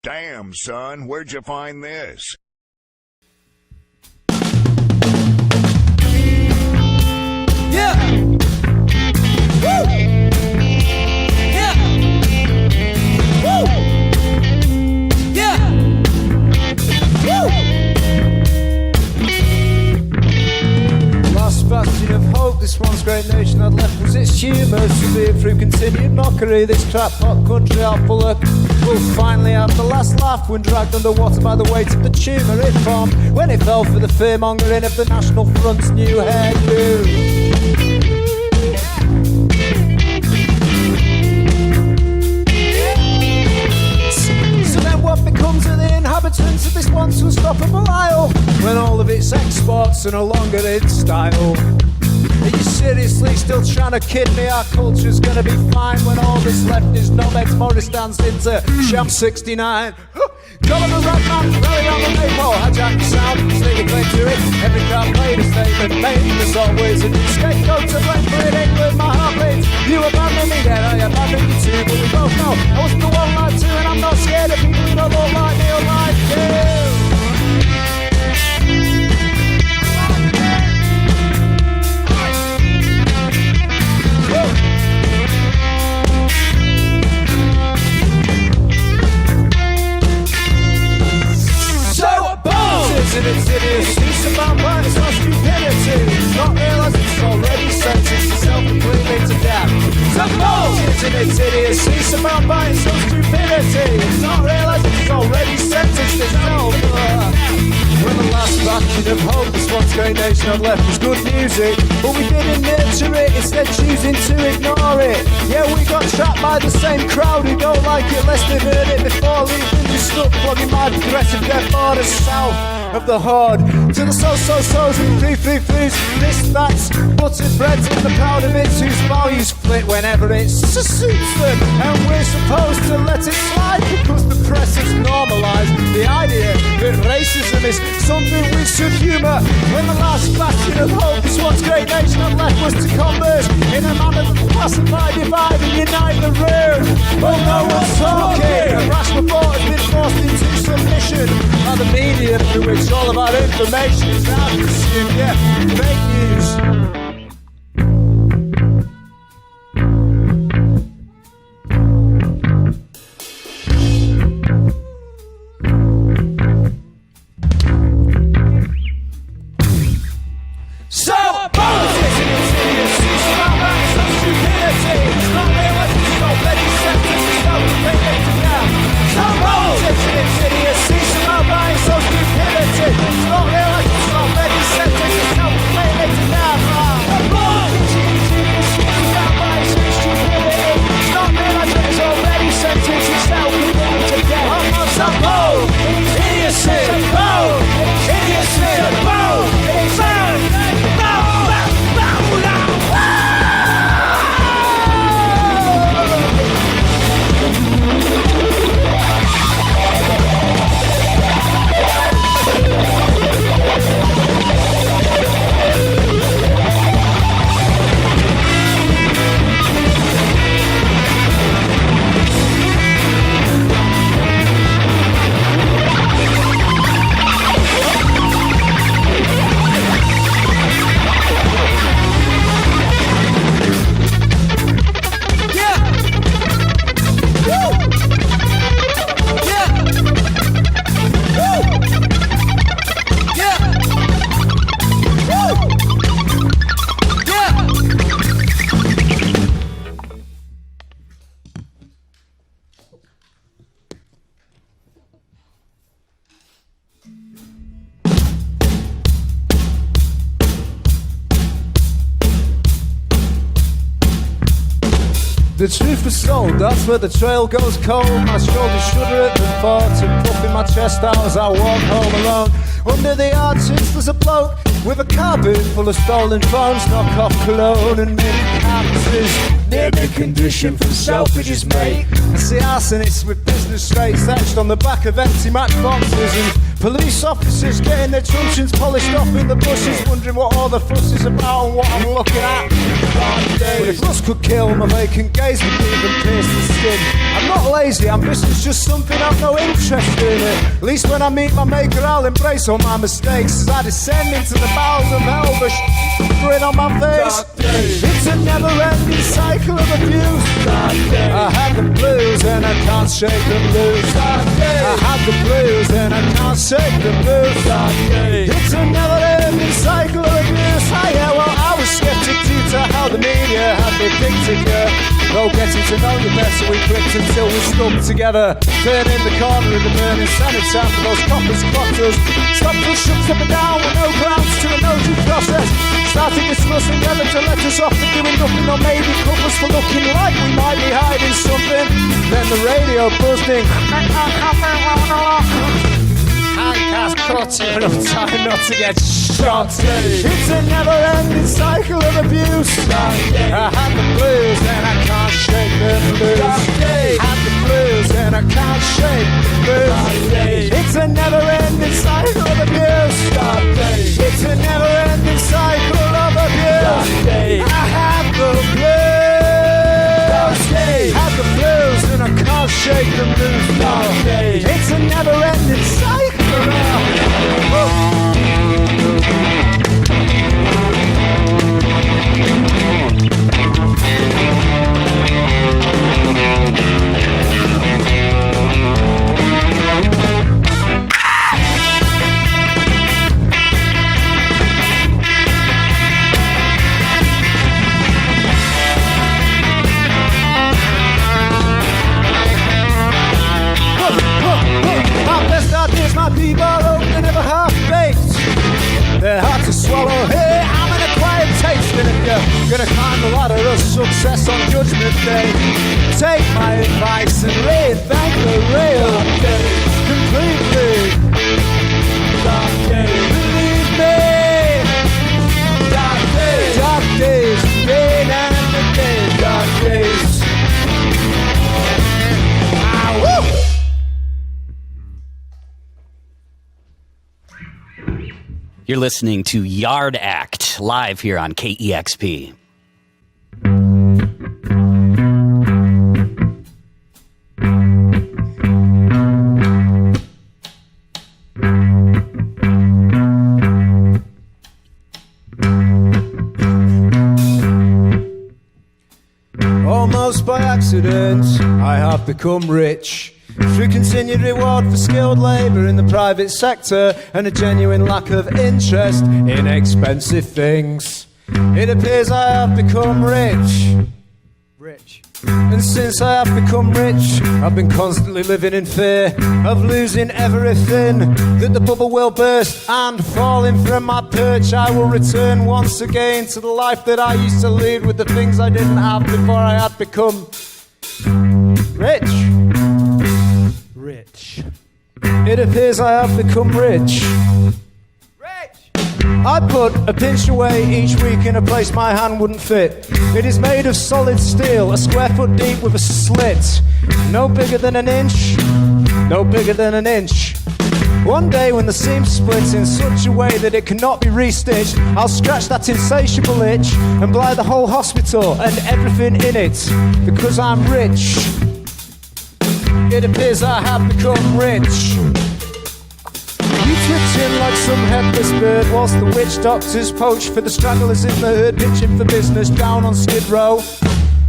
Damn, son, where'd you find this? Yeah! Woo! Yeah! Woo! Yeah! Woo! Last bastion of hope, this once great nation had left was its humour. Severed through continued mockery, this crackpot country out Bullock will finally have the last laugh when dragged underwater by the weight of the tumour it formed when it fell for the fear-mongering of the National Front's new hairdo. So then what becomes of the inhabitants of this once unstoppable isle when all of its exports are no longer in style? Are you seriously still trying to kid me? Our culture's gonna be fine when all that's left is knobheads Morris danced into Sham 69. Colin the Red Man, rally on the maple, hijack the sound, sneak a claim to it. Every crowd played a statement made. There's always a new scapegoat to blame for it. England, my heart bleeds. You abandoned me, then I abandoned you too. But we both know I wasn't the one like two, and I'm not scared of people who don't look like me or like you. And it's hideous, it's about right, it's not stupidity. Not realise it's already sentenced itself completely to death. Suppose it's hideous, it's about right, it's not stupidity. It's not realise it's already sentenced itself. When the last bastion of hope, this once great nation had left was good music, but we didn't nurture it, instead choosing to ignore it. Yeah, we got trapped by the same crowd who don't like it less they've heard it before, leaving you stuck plugging my progressive dead borders south of the horde to the so-so-sos and free-free-frees. This, that's, buttered breads and the powder bits whose values flit whenever it suits them. And we're supposed to let it slide because the press has normalised the idea that racism is something we should humour. When the last bastion of hope is what's great nation had left was to converse in a manner that will pacify, divide and unite the room. Well, no one's talking. A rash report has been forced into submission by the media through which all of our information is now consumed. Yeah, fake news. The truth was sold, that's where the trail goes cold. My shoulders shudder at the thought of puffing my chest out as I walk home alone. Under the arches there's a bloke with a car boot full of stolen phones, knock-off cologne and mint canvases. Near the condition from Selfridges, mate. I see arsonists with business rates etched on the back of empty matchboxes, and police officers getting their truncheons polished off in the bushes, wondering what all the fuss is about and what I'm looking at. But if lust could kill, my vacant gaze would even pierce the skin. I'm not crazy, ambition's just something I've no interest in it. At least when I meet my maker, I'll embrace all my mistakes as I descend into the bowels of hell, the grin on my face. It's a never-ending cycle of abuse. I had the blues and I can't shake them loose. I had the blues and I can't shake them loose. It's a never-ending cycle of abuse. Yeah, well, I was skeptic due to how the media had depicted you. Though getting to know you better, we clicked until we stuck together. Turning the corner of the burning cenotaph for those coppers clocked us. Stopped us, shuts up and down with no grounds to a no due process. Started discussing whether to let us off for doing nothing or maybe cover us for looking like we might be hiding something. Then the radio buzzing. Handcast caught you enough time not to get shot. It's a never-ending cycle of abuse. I had the blues and I can't shake them loose. I had the blues and I can't shake them loose. It's a never-ending cycle of abuse. It's a never-ending cycle of abuse. I had the blues. Had the blues and I can't shake them loose. It's a never-ending cycle. My people are open, never half-baked. They're hard to swallow. Hey, I'm an acquired taste. And if you're gonna climb the ladder of success on Judgment Day, take my advice and rethink the rail completely. Believe me, dark days, day and the day, dark days. Woo! You're listening to Yard Act live here on KEXP. Almost by accident, I have become rich. Through continued reward for skilled labour in the private sector and a genuine lack of interest in expensive things. It appears I have become rich. And since I have become rich, I've been constantly living in fear of losing everything, that the bubble will burst and falling from my perch I will return once again to the life that I used to lead with the things I didn't have before I had become rich. It appears I have become rich. I put a pinch away each week in a place my hand wouldn't fit. It is made of solid steel, a square foot deep with a slit. No bigger than an inch, no bigger than an inch. One day when the seam splits in such a way that it cannot be restitched, I'll scratch that insatiable itch and blight the whole hospital and everything in it, because I'm rich. It appears I have become rich. You twitching like some headless bird whilst the witch doctors poach for the stragglers in the herd, pitching for business down on Skid Row.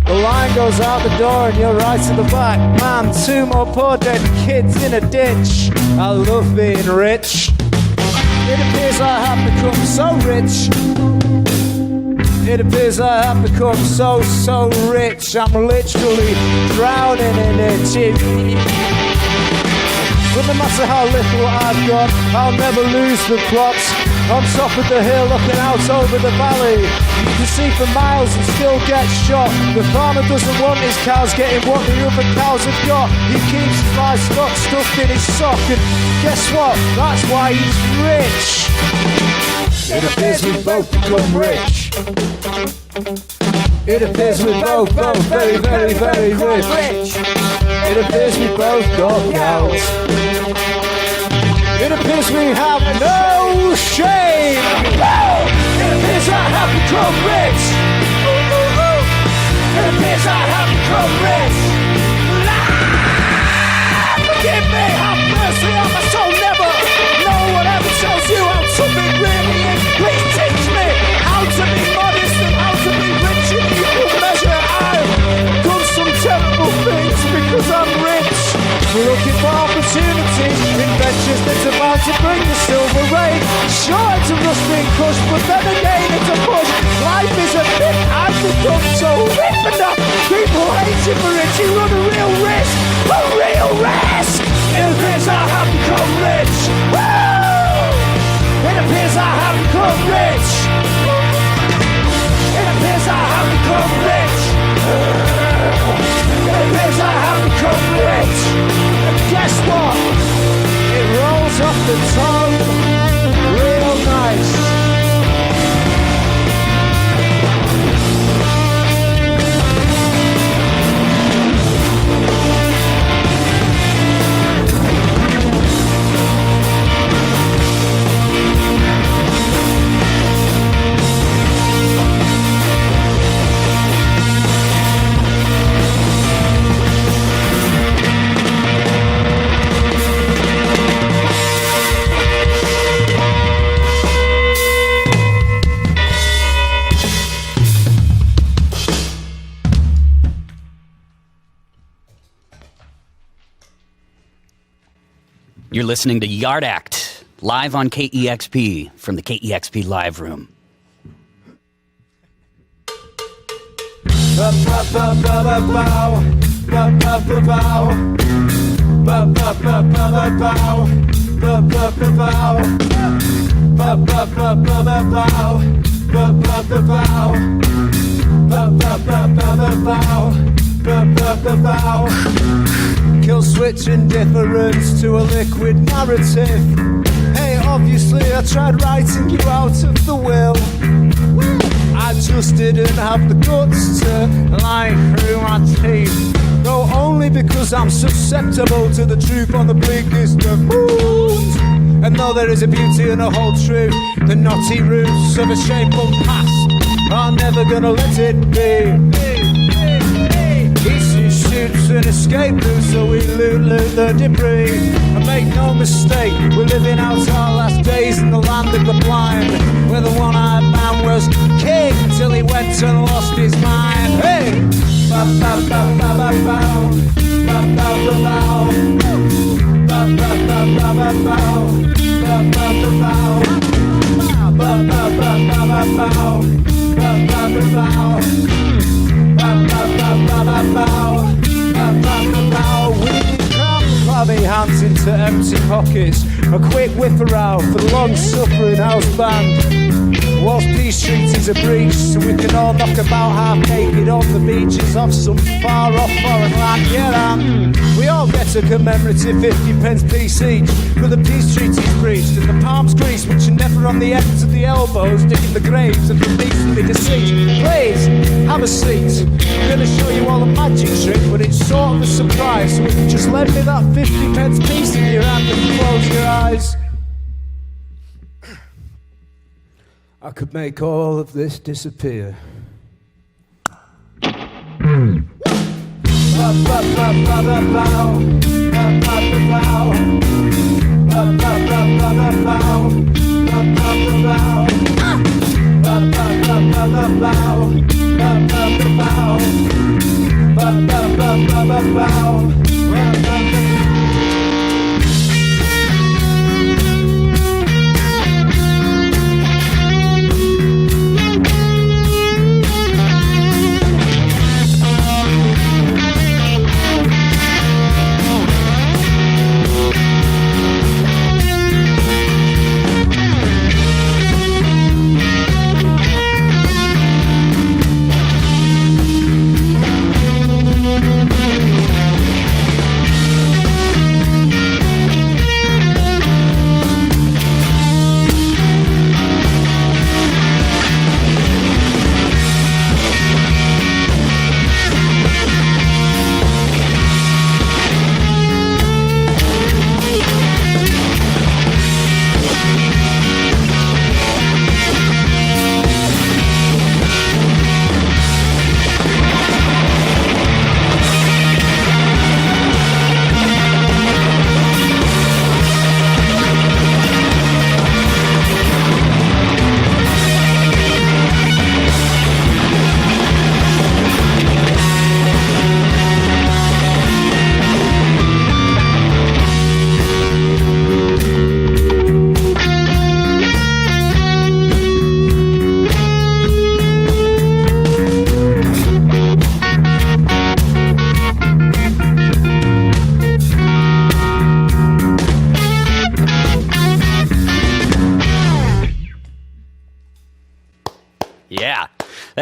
The line goes out the door and you're right to the back. Man, 2 more poor dead kids in a ditch. I love being rich. It appears I have become so rich. It appears I have become so rich. I'm literally drowning in it. But no matter how little I've got, I'll never lose the plot. On top of the hill, looking out over the valley, you can see for miles and still get shot. The farmer doesn't want his cows getting what the other cows have got. He keeps his livestock stuffed in his sock, and guess what? That's why he's rich. It appears we've both become rich. It appears we're both very, very, very rich. It appears we both got cows. It appears we have no shame. It appears I have become rich. It appears I have become rich. trying to bring the silver rain. Sure, it's a rust being crushed, but then again it's a push. Life is a bit I've become so rip enough. People hate you for it, you run a real risk. A real risk! It appears I have become rich. Woo! It appears I have become rich. It appears I have become rich. It appears I have become rich. And guess what? It rolls off the tongue real nice. You're listening to Yard Act, live on KEXP from the KEXP Live Room. Kill switch indifference to a liquid narrative. Hey, obviously I tried writing you out of the will. I just didn't have the guts to lie through my teeth. Though only because I'm susceptible to the truth on the bleakest of moods. And though there is a beauty and a whole truth, the knotty roots of a shameful past are never gonna let it be. Easy shoots and escape routes, so we loot the debris. And make no mistake, we're living out our last days in the land of the blind, where the one-eyed man was king till he went and lost his mind. Hey! Clammy hands into empty pockets, a quick whip around for the long-suffering house band. Whilst Peace Street is a breach, so we can all knock about half naked on the beaches of some far-off foreign land. Yeah, and we all get a commemorative 50p piece each, but the Peace Street is breached and the palms greased, which are never on the ends of the elbows, digging the graves of the decently deceased. Please, have a seat. I'm going to show you all a magic trick, but it's sort of a surprise, so if you just lend me that 50p piece in your hand and close your eyes, I could make all of this disappear.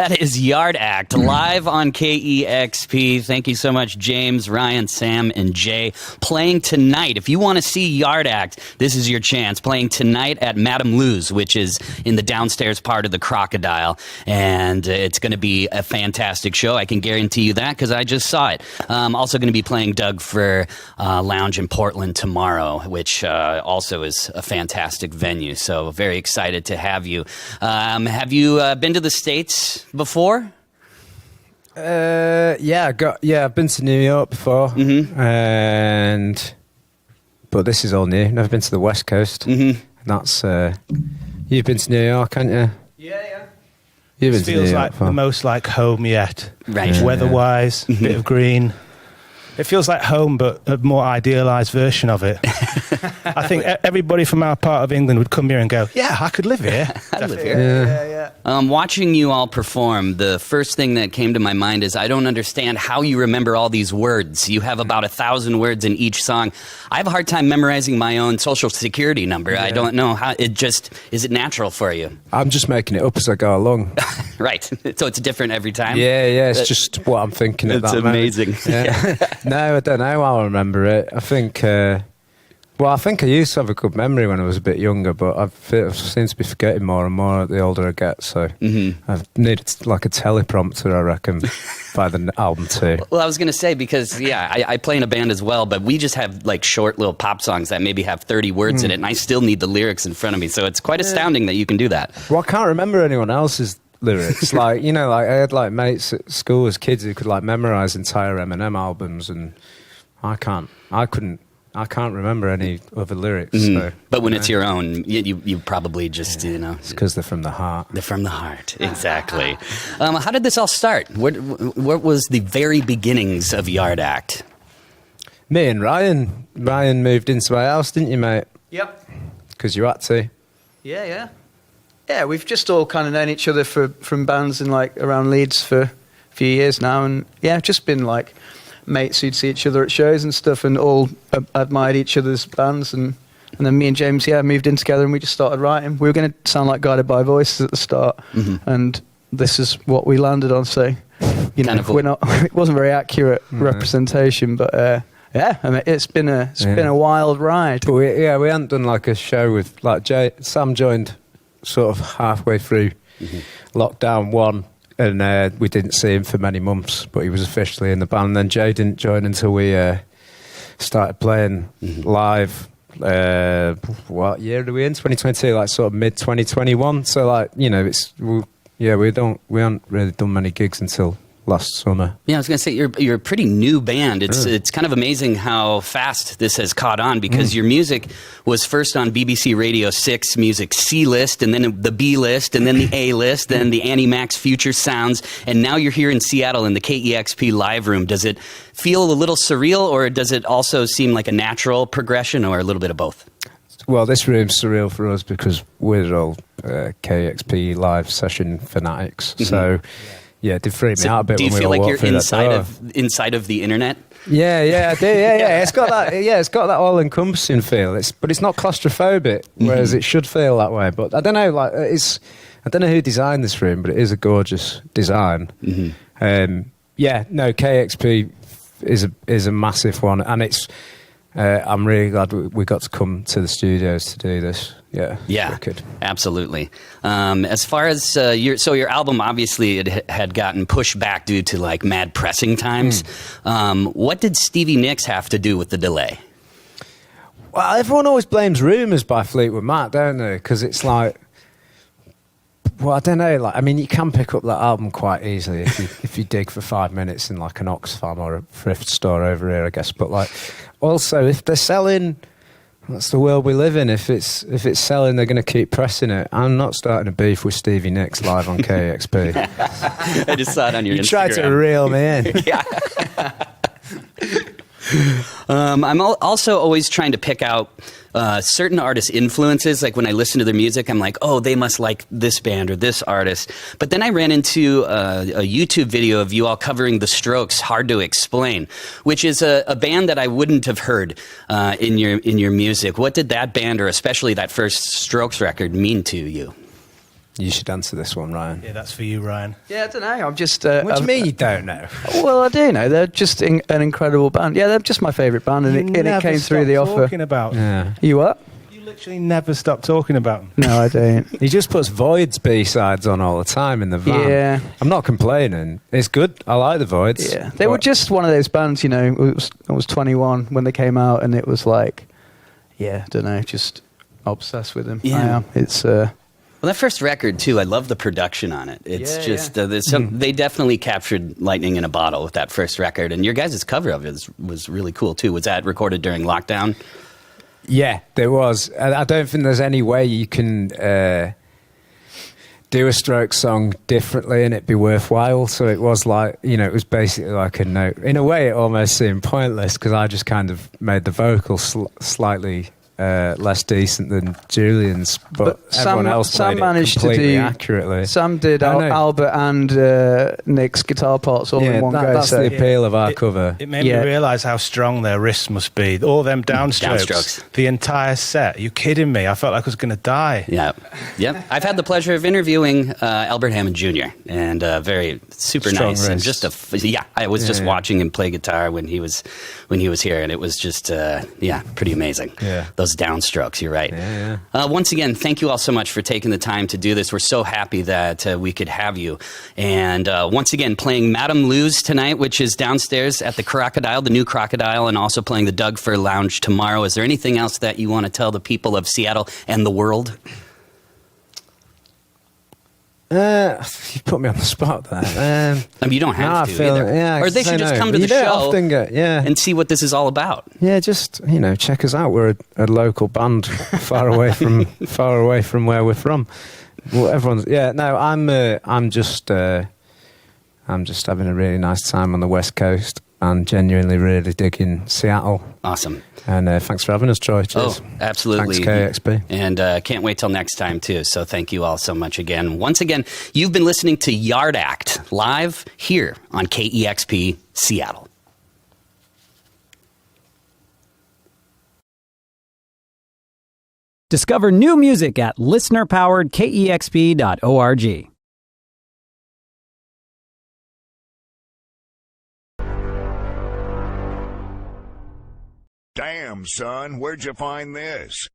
That is Yard Act, live on KEXP. Thank you so much, James, Ryan, Sam, and Jay. Playing tonight. If you want to see Yard Act, this is your chance. Playing tonight at Madame Lou's, which is in the downstairs part of the Crocodile. And it's going to be a fantastic show. I can guarantee you that because I just saw it. Also going to be playing Doug for Lounge in Portland tomorrow, which also is a fantastic venue. So very excited to have you. Have you been to the States before? I've been to New York before, but this is all new. Never been to the West Coast. That's you've been to New York, haven't you? Yeah. You've been This to New feels York like before. the most like home yet. Right. Weather-wise, bit of green. It feels like home, but a more idealised version of it. I think everybody from our part of England would come here and go, yeah, I could live here. I live here. Yeah. Watching you all perform, the first thing that came to my mind is I don't understand how you remember all these words. You have about 1,000 words in each song. I have a hard time memorizing my own social security number. I don't know how is it natural for you? I'm just making it up as I go along. Right. So it's different every time? Yeah, it's just what I'm thinking at It's that moment. amazing. Yeah. No, I don't know how I remember it. I think I used to have a good memory when I was a bit younger, but I seem to be forgetting more and more the older I get. So I've needed like a teleprompter, I reckon, by the album too. Well, I was going to say, because, I play in a band as well, but we just have like short little pop songs that maybe have 30 words in it, and I still need the lyrics in front of me. So it's quite astounding that you can do that. Well, I can't remember anyone else's lyrics. I had like mates at school as kids who could like memorize entire Eminem albums, and I can't remember any other lyrics. So, But when it's your own, you probably just, it's because they're from the heart. They're from the heart, exactly. How did this all start? What was the very beginnings of Yard Act? Me and Ryan moved into my house, didn't you, mate? Yep. Because you had to. Yeah. Yeah, we've just all kind of known each other from bands in like around Leeds for a few years now, and just been like mates who'd see each other at shows and stuff, and all admired each other's bands, and then me and James moved in together, and we just started writing. We were going to sound like Guided by Voices at the start, and this is what we landed on. So we're not. It wasn't very accurate representation, but it's been a wild ride. But we hadn't done like a show with like Sam joined sort of halfway through lockdown 1, and we didn't see him for many months, but he was officially in the band. And then Jay didn't join until we started playing live. What year are we in? 2020, like sort of mid 2021. So like we haven't really done many gigs until last summer. Yeah, I was going to say you're a pretty new band. It's kind of amazing how fast this has caught on, because your music was first on BBC Radio 6 Music C list, and then the B list, and then the A list, then the Annie Mac's Future Sounds, and now you're here in Seattle in the KEXP live room. Does it feel a little surreal, or does it also seem like a natural progression, or a little bit of both? Well, this room's surreal for us because we're all KEXP live session fanatics. So. Yeah, it did freak me out a bit. Do you when feel we like all you're inside of the internet? Yeah, I do. Yeah. It's got that. Yeah, it's got that all-encompassing feel. But it's not claustrophobic, whereas it should feel that way. But I don't know. I don't know who designed this room, but it is a gorgeous design. KEXP is a massive one, and it's. I'm really glad we got to come to the studios to do this. Yeah, record. Absolutely. As far as your album, obviously it had gotten pushed back due to like mad pressing times. What did Stevie Nicks have to do with the delay? Well, everyone always blames Rumours by Fleetwood Mac, don't they? Because it's like, well, I don't know. Like, I mean, you can pick up that album quite easily if you dig for 5 minutes in like an Oxfam or a thrift store over here, I guess. But like, also if they're selling. That's the world we live in. If it's selling, they're going to keep pressing it. I'm not starting a beef with Stevie Nicks live on KEXP. I just saw it on your Instagram. You tried to reel me in. Yeah. I'm also always trying to pick out certain artists' influences. Like when I listen to their music, I'm like, oh, they must like this band or this artist. But then I ran into a YouTube video of you all covering The Strokes' Hard to Explain, which is a band that I wouldn't have heard in your music. What did that band, or especially that first Strokes record, mean to you? You should answer this one, Ryan. Yeah, that's for you, Ryan. Yeah, I don't know. I'm just. What do you mean you don't know? Well, I do know. They're just an incredible band. Yeah, they're just my favourite band, and it came through the offer. Talking about. Yeah. You what? You literally never stop talking about them. No, I don't. He just puts Void's B-sides on all the time in the van. Yeah. I'm not complaining. It's good. I like the Voids. Yeah, they were just one of those bands. You know, I was 21 when they came out, and it was like, yeah, I don't know, just obsessed with them. Yeah. I am. It's. Well, that first record too, I love the production on it. It's Yeah, just yeah. there's some, they definitely captured lightning in a bottle with that first record, and your guys' cover of it was really cool too. Was that recorded during lockdown? Yeah, there was. I don't think there's any way you can do a Strokes song differently and it be worthwhile. So it was like, you know, it was basically like a note. In a way, it almost seemed pointless because I just kind of made the vocal slightly less decent than Julian's, but everyone else played managed it completely to do accurately. Sam did I know. Albert and Nick's guitar parts all in one go. That's So the appeal of our cover. It made me realise how strong their wrists must be. All them downstrokes. The entire set. Are you kidding me? I felt like I was going to die. Yeah, yeah. I've had the pleasure of interviewing Albert Hammond Jr. and very super Strong nice and wrists. just I was just watching him play guitar when he was here, and it was just pretty amazing. Yeah. Those downstrokes. You're right. Yeah. Once again, thank you all so much for taking the time to do this. We're so happy that we could have you. And once again, playing Madame Lou's tonight, which is downstairs at the Crocodile, the new Crocodile, and also playing the Doug Fir Lounge tomorrow. Is there anything else that you want to tell the people of Seattle and the world? You put me on the spot there. I mean, you don't have to either. Yeah, or they should just come to the you don't show often get, and see what this is all about. Yeah, just check us out. We're a local band, far away from where we're from. Well, everyone's No, I'm just having a really nice time on the West Coast and genuinely really digging Seattle. Awesome. And thanks for having us, Troy. Cheers. Oh, absolutely. Thanks, KEXP. And can't wait till next time, too. So thank you all so much again. Once again, you've been listening to Yard Act live here on KEXP Seattle. Discover new music at listener-powered-kexp.org. Damn, son, where'd you find this?